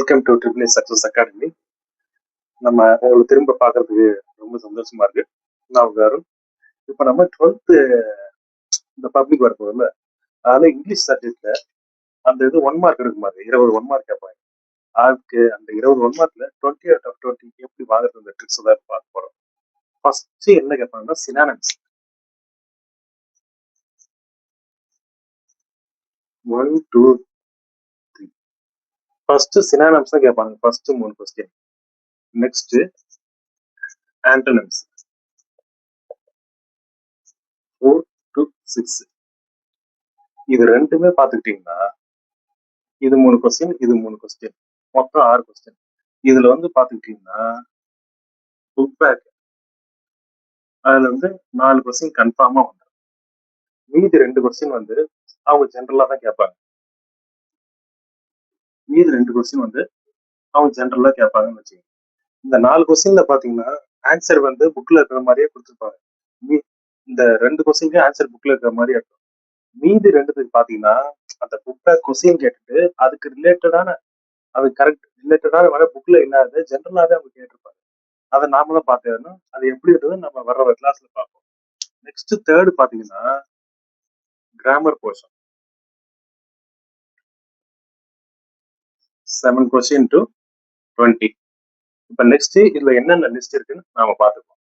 Welcome to triple success academy. நம்ம உங்களை திரும்ப பார்க்கறதுக்கு ரொம்ப சந்தோஷமா இருக்கு. நான் உங்க அருண். இப்போ நம்ம 12th இந்த பப்ளிக் வரப்போகுதுல்ல, அதில் இங்கிலீஷ் சப்ஜெக்ட்ல அந்த இது 1 மார்க் எடுக்கும் மாதிரி 20 1 மார்க் கேட்பாங்க. அதுக்கு அந்த 20 1 மார்க்ல 20 out of 20 எப்படி வாங்குறது அந்த ட்ரிக்ஸ் தான் பார்க்க போறோம். ஃபர்ஸ்ட் என்ன கேட்பாங்கன்னா சினானிம்ஸ். 1 2 3 ஃபர்ஸ்ட் சினானிம்ஸ் தான் கேட்பாங்க. First 3 question. Next antonyms 4 to 6. இது ரெண்டுமே பார்த்துக்கிட்டீங்கன்னா இது 3 கொஸ்டின், இது 3 கொஸ்டின், மொத்தம் 6 கொஸ்டின். இதுல வந்து பார்த்துக்கிட்டீங்கன்னா புக் பேக் அதுல வந்து 4 கொஸ்டின் கன்ஃபார்மா வந்துடும். மீதி 2 கொஸ்டின் வந்து அவங்க ஜென்ரலா தான் கேட்பாங்க. கேட்பாங்கன்னு வச்சுக்கோங்க. இந்த 4 கொஸ்டின்ல பாத்தீங்கன்னா ஆன்சர் வந்து புக்ல இருக்கிற மாதிரியே கொடுத்துருப்பாங்க. இந்த 2 கொஸ்டினுக்கு ஆன்சர் புக்ல இருக்கிற மாதிரி இருக்கும். மீதி 2த்துக்கு பாத்தீங்கன்னா அந்த புக் பேக் கொஸ்டின் கேட்டுட்டு அதுக்கு ரிலேட்டடான வர புக்ல இல்லாத ஜென்ரலாவே அவங்க கேட்டிருப்பாங்க. அதை நாம தான் பார்த்தேன். அது எப்படின்றது நம்ம வர்ற கிளாஸ்ல பார்ப்போம். நெக்ஸ்ட் தேர்ட் பாத்தீங்கன்னா கிராமர் போர்ஷன் 7 கொஸ்டின் to 20. இப்ப நெக்ஸ்ட் இதுல என்னென்ன லிஸ்ட் இருக்குன்னு நாம பார்த்துப்போம்.